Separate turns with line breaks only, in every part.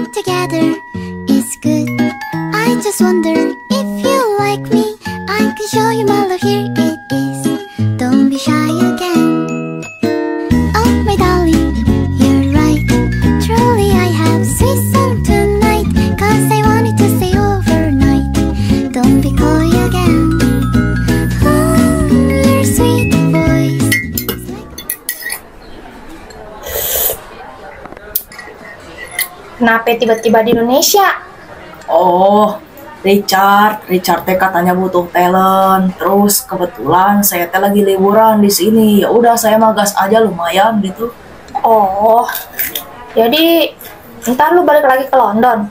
together is good. I just wonder if you like me. I can show you my love, here it is. Don't be shy again. Oh my darling, you're right. Truly I have sweet song tonight. Cause I wanted to stay overnight. Don't be coy again. Oh, your sweet voice.
Kenapa tiba-tiba di Indonesia?
Oh, Richard teh katanya butuh talent. Terus kebetulan saya teh lagi liburan di sini. Ya udah saya mah gas aja lumayan gitu.
Oh, jadi ntar lu balik lagi ke London?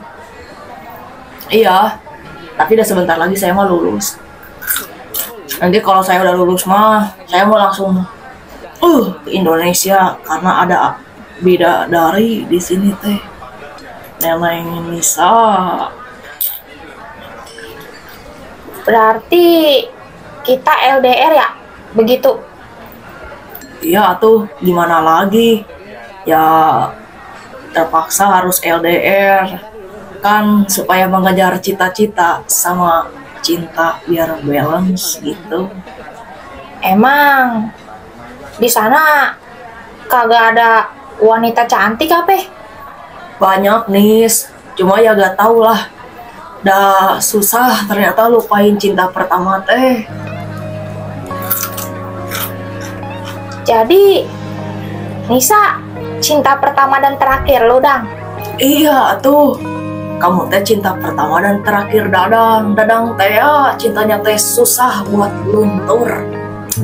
Iya, tapi udah sebentar lagi saya mau lulus. Nanti kalau saya udah lulus mah, saya mau langsung ke Indonesia karena ada bidadari di sini teh. Neneng Nisa.
Berarti kita LDR ya? Begitu?
Iya tuh, gimana lagi? Ya terpaksa harus LDR kan supaya mengejar cita-cita sama cinta biar balance gitu.
Emang di sana kagak ada wanita cantik apa?
Banyak nis, cuma ya gak tau lah. Dah susah ternyata lupain cinta pertama teh.
Jadi Nisa cinta pertama dan terakhir lo, Dang?
Iya tuh, kamu teh cinta pertama dan terakhir Dadang teh ya cintanya teh susah buat luntur.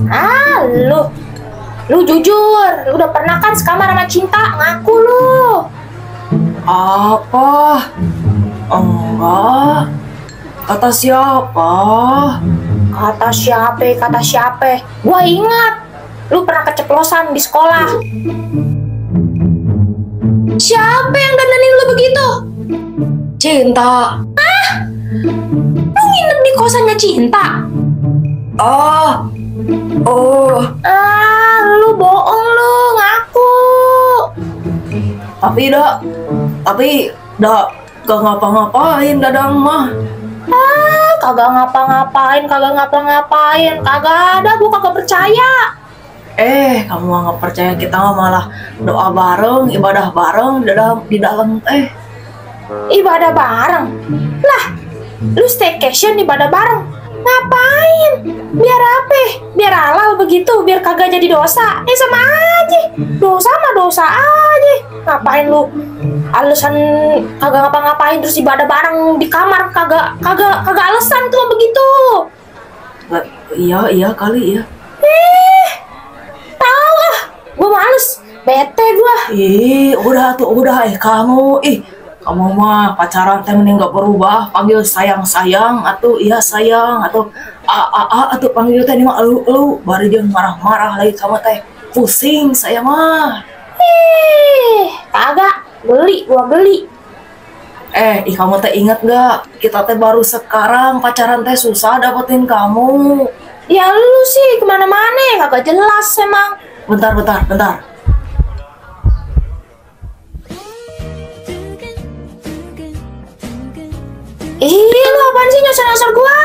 Ah, lu jujur, lu udah pernah kan sekamar sama Cinta? Ngaku lu.
Apa? Enggak. Kata siapa?
Kata siapa? Gua ingat, lu pernah keceplosan di sekolah. Siapa yang dandanin lu begitu?
Cinta.
Lu nginep di kosannya Cinta?
Oh,
Lu bohong lu, ngaku.
tapi dah gak ngapa-ngapain Dadang mah.
Kagak ngapa-ngapain, kagak ada, gua kagak percaya.
Kamu nggak percaya kita mah malah doa bareng, ibadah bareng di dalam teh.
Ibadah bareng? Lah, lu staycation ibadah bareng? Ngapain? Biar apa? Biar halal begitu, biar kagak jadi dosa. Sama aja. Dosa mah dosa aja. Ngapain lu? Alasan kagak ngapa-ngapain terus ibadah bareng di kamar kagak alasan tuh begitu.
Iya kali ya.
Tahu ah, gua males, bete gua.
Kamu mah pacaran teh mending gak berubah, panggil sayang atau iya sayang atau atau panggil teh mah elu bari jeung marah-marah lagi kamu teh pusing saya mah.
Kagak gua beli.
Kamu teh inget gak kita teh baru sekarang pacaran teh susah dapetin kamu.
Ya lu sih kemana-mana kagak jelas emang.
Bentar.
Lu apaan sih nyosor-nyosor gua?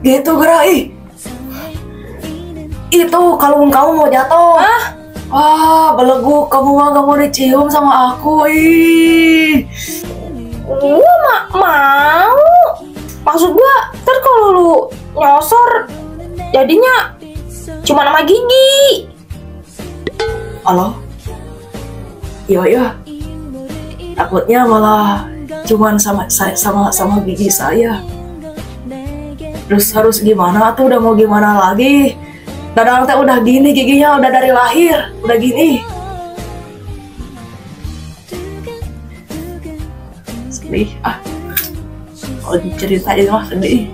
Gitu gerai. Itu kalung kamu mau jatuh. Belegu kamu mah gak mau dicium sama aku.
Gua mau. Maksud gua, ntar kalau lu nyosor jadinya cuma nama gigi.
Halo? Iya. Takutnya malah cuman sama gigi saya. Terus harus gimana tuh, udah mau gimana lagi? Dadang teh udah gini giginya, udah dari lahir udah gini. Sedih kalau diceritain mah sedih.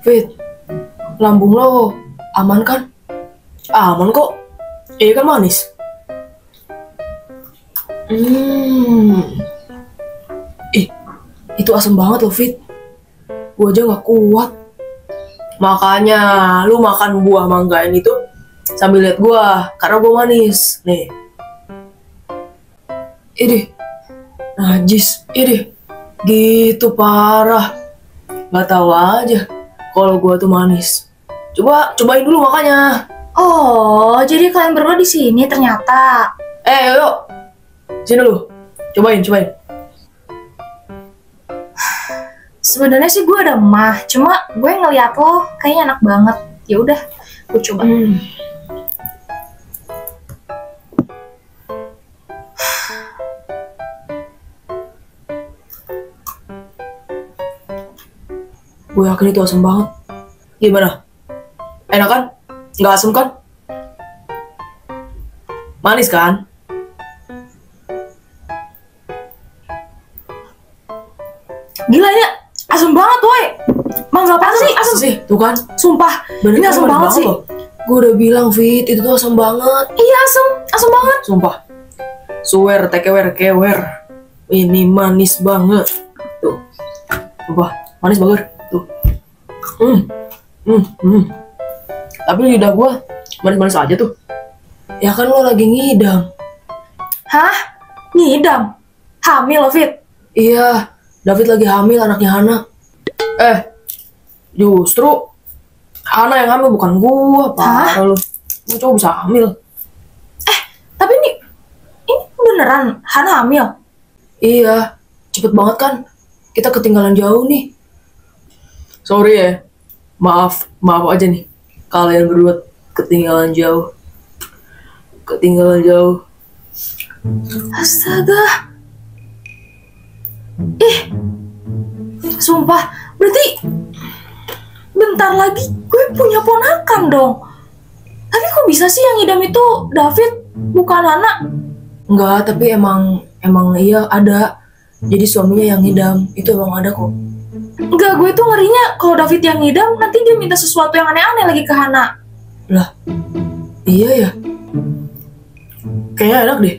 Fit, lambung lo aman kan? Aman kok. Iya kan manis. Itu asem banget loh, Fit. Gue aja gak kuat. Makanya lu makan buah manggain itu sambil lihat gue, karena gue manis. Nih. Ini najis. Ini gitu parah. Gak tahu aja kalau gue tuh manis. Cobain dulu makanya.
Oh, jadi kalian berdua di sini ternyata.
Yuk. Sini lu. Cobain.
Sebenarnya sih gue udah mah, cuma gue ngeliat lo kayaknya enak banget. Ya udah, gue coba.
Gue yakin itu asam banget. Gimana? Enak kan? Nggak asam kan? Manis kan?
Gila ya, asam banget woy. Mangga apa sih asam?
Sih, tuh kan?
Sumpah,
Bener,
ini asam banget sih.
Gue udah bilang, Fit, itu tuh asam banget.
Iya asam banget.
Sumpah. Swear, kewer. Ini manis banget. Tuh. Sumpah, manis banget. Tuh. Tapi lidah gue manis-manis aja tuh. Ya kan lo lagi ngidam.
Hah? Ngidam? Hamil lo, Fit?
Iya, David lagi hamil, anaknya Hana. Justru Hana yang hamil, bukan gua. Parah lu. Lu coba bisa hamil.
Tapi ini beneran Hana hamil?
Iya, cepet banget kan. Kita ketinggalan jauh nih. Sorry ya. Maaf aja nih. Kalian berdua ketinggalan jauh.
Astaga. Sumpah, berarti bentar lagi gue punya ponakan dong. Tapi kok bisa sih yang ngidam itu David, bukan Hana?
Enggak, tapi emang iya ada. Jadi suaminya yang ngidam, itu emang ada kok.
Enggak, gue tuh ngerinya kalau David yang ngidam nanti dia minta sesuatu yang aneh-aneh lagi ke Hana.
Lah, iya ya. Kayaknya enak deh.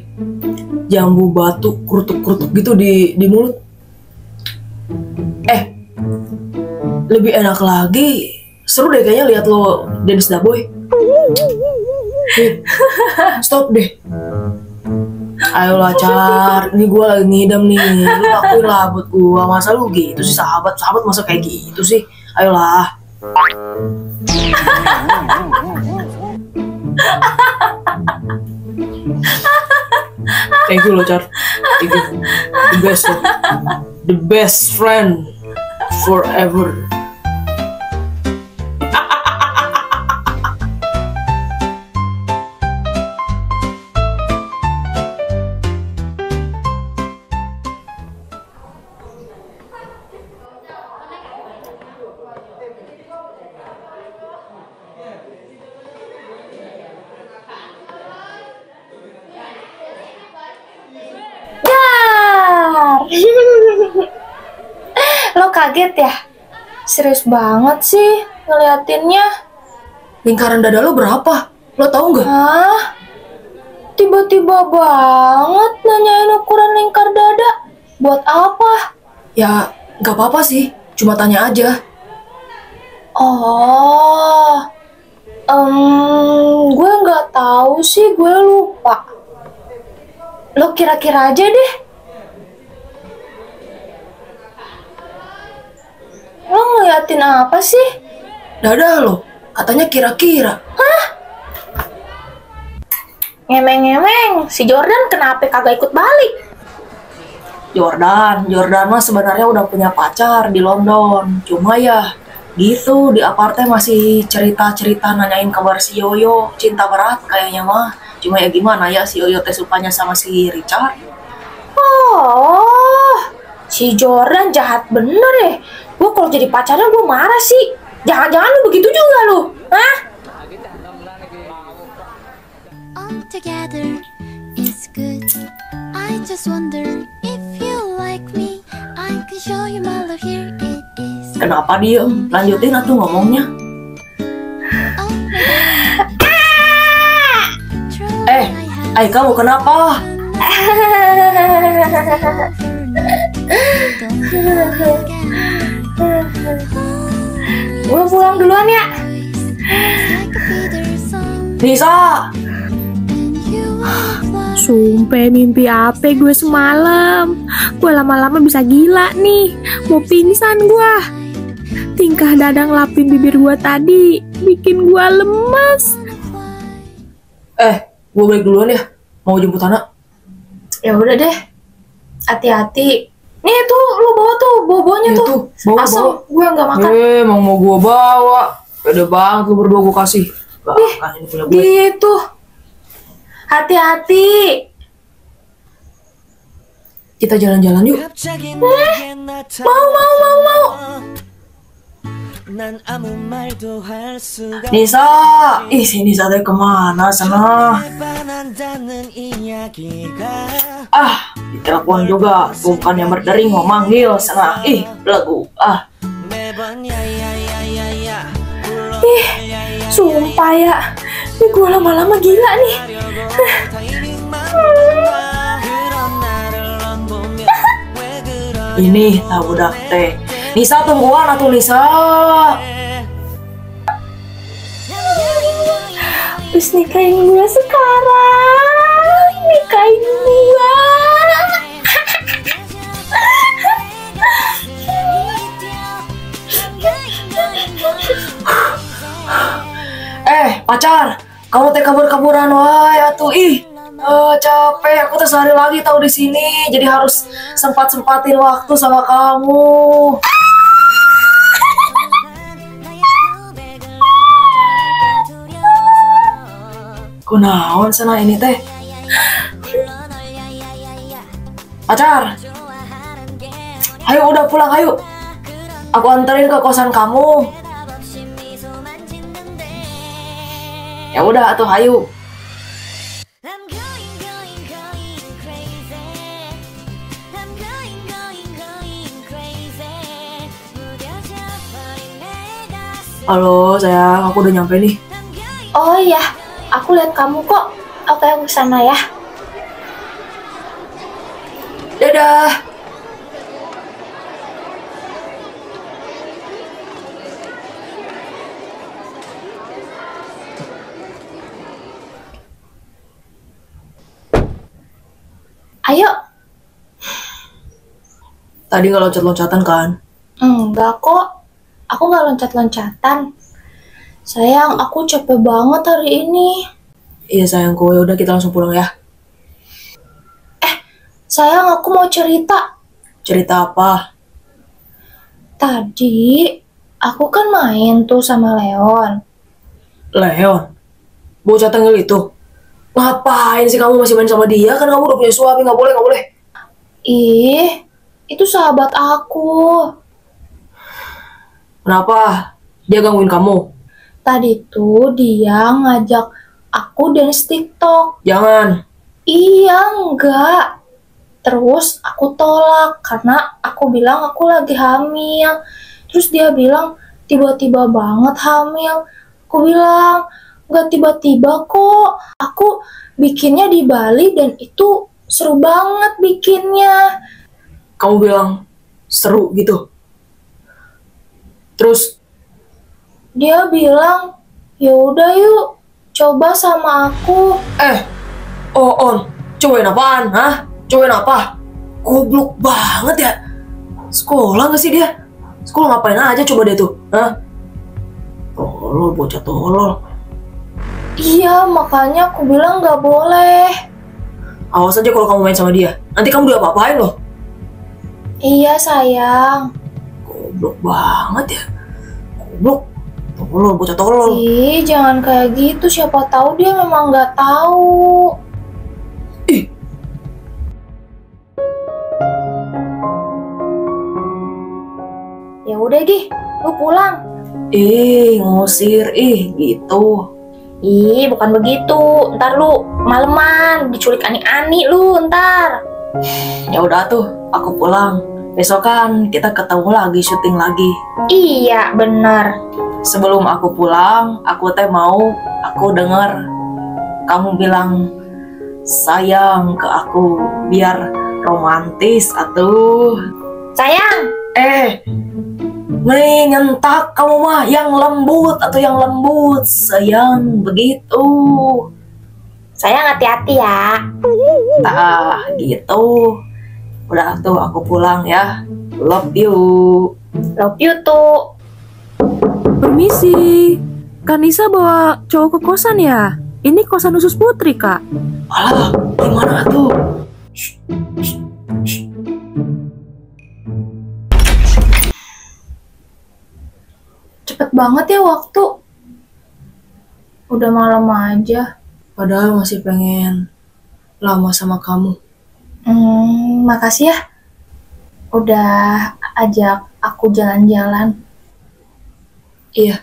Jambu batu kerutuk-kerutuk gitu di mulut. Lebih enak lagi. Seru deh kayaknya lihat lo Dennis Daboy. Stop deh. Ayolah Car, ini gue lagi ngidam nih. Lu lakuin lah buat gue. Masa lu gitu sih sahabat masa kayak gitu sih. Ayolah. Thank you lo Car. Thank you. The best lo. The best friend forever.
Lo kaget ya? Serius banget sih ngeliatinnya.
Lingkaran dada lo berapa? Lo tahu nggak?
Hah? Tiba-tiba banget nanyain ukuran lingkar dada. Buat apa?
Ya nggak apa-apa sih, cuma tanya aja.
Oh, gue nggak tahu sih, gue lupa. Lo kira-kira aja deh. Lo ngeliatin apa sih?
Dada lo, katanya kira-kira.
Hah? Ngemeng-ngemeng, si Jordan kenapa kagak ikut balik?
Jordan mah sebenarnya udah punya pacar di London. Cuma ya gitu, di aparte masih cerita-cerita nanyain kabar si Yoyo. Cinta berat kayaknya mah. Cuma ya gimana ya, si Yoyo teh sukanya sama si Richard.
Oh, si Jordan jahat bener deh. Gue kalau jadi pacarnya gue marah sih. Jangan-jangan lu begitu juga lu, hah?
All together is good. I just wonder if you like me. I can show you my love, here it is.
Kenapa diem? Lanjutin atuh ngomongnya.
Oh
Kamu kenapa?
my God.
Gue pulang duluan ya.
Nisa,
Sumpah mimpi apa gue semalam. Gue lama-lama bisa gila nih. Mau pingsan gue. Tingkah Dadang lapin bibir gue tadi bikin gue lemas.
gue balik duluan ya. Mau jemput anak.
Ya udah deh. Hati-hati. Nih tuh lu bawa tuh bobonya
Ya
tuh.
tuh, bawa,
Asal
bawa.
gue nggak makan.
Emang mau gue bawa. Pede banget lu berdua gue kasih. Gak akan ini punya gue.
Gitu. Hati-hati.
Kita jalan-jalan yuk.
Mau.
Nisa, si Nisa teh kemana sana? Di telepon juga, bukan yang berdering mau manggil sana. Belagu.
Sumpah ya. Ini gue lama-lama gila nih.
Ini tak budak teh. Nisa tungguan atuh Nisa.
Terus nikahin gue sekarang. Nikahin gue.
Pacar, kamu teh kabur-kaburan wae atuh. Capek, aku tuh sehari lagi tahu di sini, jadi harus sempat-sempatin waktu sama kamu. Kunaon sana ini teh? Pacar, ayo udah pulang ayo. Aku anterin ke kosan kamu. Ya udah atuh ayo. Halo sayang, aku udah nyampe nih.
Oh iya, aku lihat kamu kok. Oke, aku kesana ya.
Dadah.
Ayo.
Tadi nggak loncat-loncatan kan?
Enggak kok. Aku nggak loncat-loncatan. Sayang, aku capek banget hari ini.
Iya sayangku, ya udah kita langsung pulang ya.
Sayang, aku mau cerita.
Cerita apa?
Tadi, aku kan main tuh sama Leon.
Leon? Bocah tengil itu? Ngapain sih kamu masih main sama dia? Kan kamu udah punya suami, nggak boleh, nggak boleh.
Ih, itu sahabat aku.
Kenapa? Dia gangguin kamu?
Tadi tuh dia ngajak aku dance TikTok.
Jangan.
Iya, enggak. Terus aku tolak karena aku bilang aku lagi hamil. Terus dia bilang tiba-tiba banget hamil. Aku bilang nggak tiba-tiba kok. Aku bikinnya di Bali dan itu seru banget bikinnya.
Kamu bilang seru gitu. Terus
Dia bilang ya udah yuk coba sama aku.
On, cobain apaan? Hah? Cobain apa? Goblok banget ya. Sekolah nggak sih dia? Sekolah ngapain aja coba dia tuh? Hah? Tolol, bocah tolol.
Iya, makanya aku bilang nggak boleh.
Awas aja kalau kamu main sama dia. Nanti kamu diapa-apain loh.
Iya sayang.
Goblok banget ya. Goblok. Tolol, bocah tolol.
Ih, jangan kayak gitu. Siapa tahu dia memang nggak tahu.
Ih.
Ya udah Gi, lu pulang.
Ngusir, gitu.
Ih, bukan begitu. Ntar lu maleman diculik ani-ani lu ntar.
Ya udah tuh, aku pulang. Besok kan kita ketemu lagi, syuting lagi.
Iya, bener.
Sebelum aku pulang, aku denger kamu bilang sayang ke aku biar romantis atuh.
Sayang.
Menyentak kamu mah yang lembut atau yang lembut, sayang, begitu.
Sayang hati-hati ya.
Nah, gitu. Udah tuh aku pulang ya. Love you.
Love you tuh.
Permisi, Kak Nisa bawa cowok ke kosan ya? Ini kosan khusus Putri, Kak.
Alah, gimana tuh?
Cepet banget ya waktu. Udah malam aja.
Padahal masih pengen lama sama kamu.
Makasih ya. Udah ajak aku jalan-jalan.
Iya,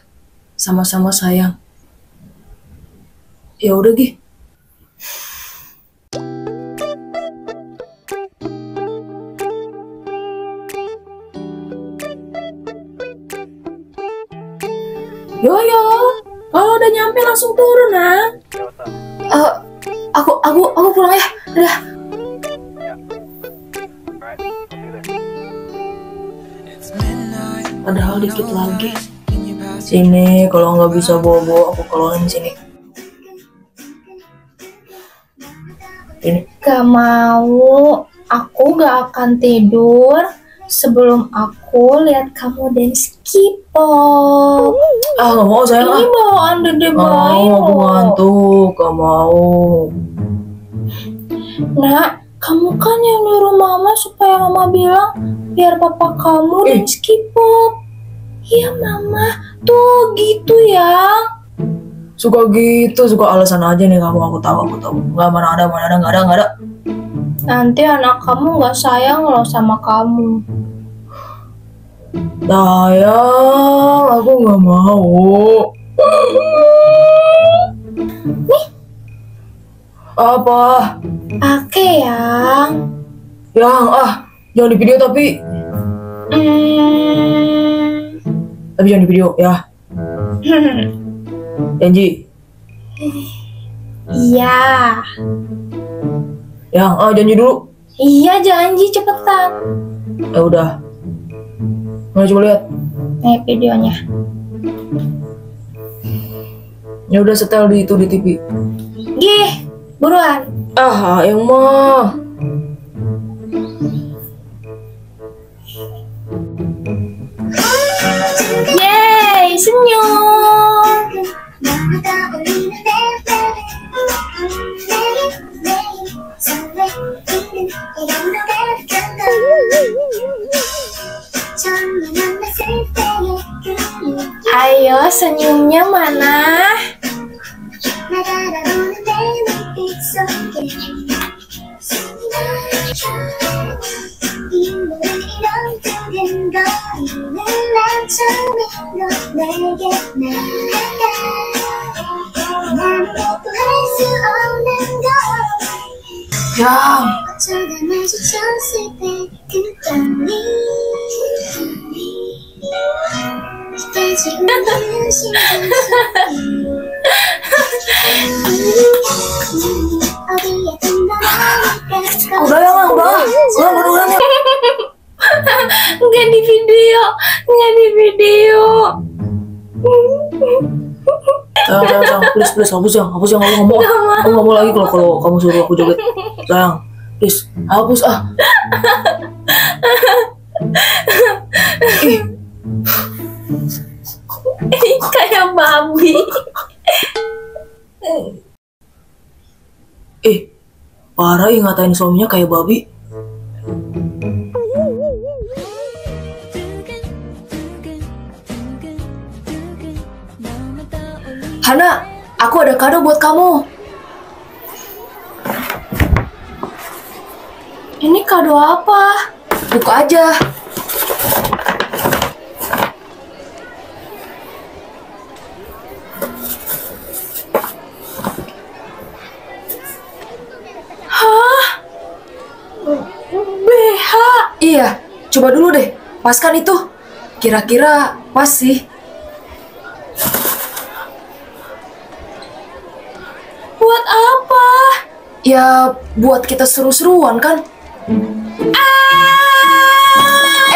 sama-sama sayang. Ya udah, Gi.
Yo, kalau udah nyampe langsung turun, nah. Aku pulang ya. Udah.
Padahal dikit lagi. Sini, kalau nggak bisa bobo, aku keluarin sini. Ini.
Gak mau. Aku gak akan tidur sebelum aku lihat kamu dance K-pop.
Nggak mau sayang.
Ini bawaan Dede Bayi
Aku
loh.
ngantuk, gak mau.
Nak, kamu kan yang nyuruh mama supaya mama bilang biar papa kamu dance K-pop. Iya mama, tuh gitu ya.
Suka gitu, suka alasan aja nih kamu. Aku tahu. Nggak, mana ada, nggak ada.
Nanti anak kamu gak sayang loh sama kamu.
Sayang, aku nggak mau.
Nih.
Apa?
Oke yang.
Jangan di video tapi jangan di video ya. Janji.
Iya.
Janji dulu.
Iya janji cepetan.
Ya udah. Mana coba lihat.
Nih videonya.
Ya udah setel di TV.
Gih, buruan.
Yang mah.
Yeay, senyum. Ayo senyumnya mana?
Yang. Udah ya, udah.
Nggak di video.
Sayang, please, hapus yang aku ngomong. Aku nggak mau lagi kalau kamu suruh aku joget. Sayang, please, hapus
Kayak babi.
Parah ya ngatain suaminya kayak babi. Hana, aku ada kado buat kamu.
Ini kado apa?
Buka aja.
Hah? BH?
Iya, coba dulu deh. Paskan itu. Kira-kira pas sih.
Buat apa?
Ya, buat kita seru-seruan kan?
Ah!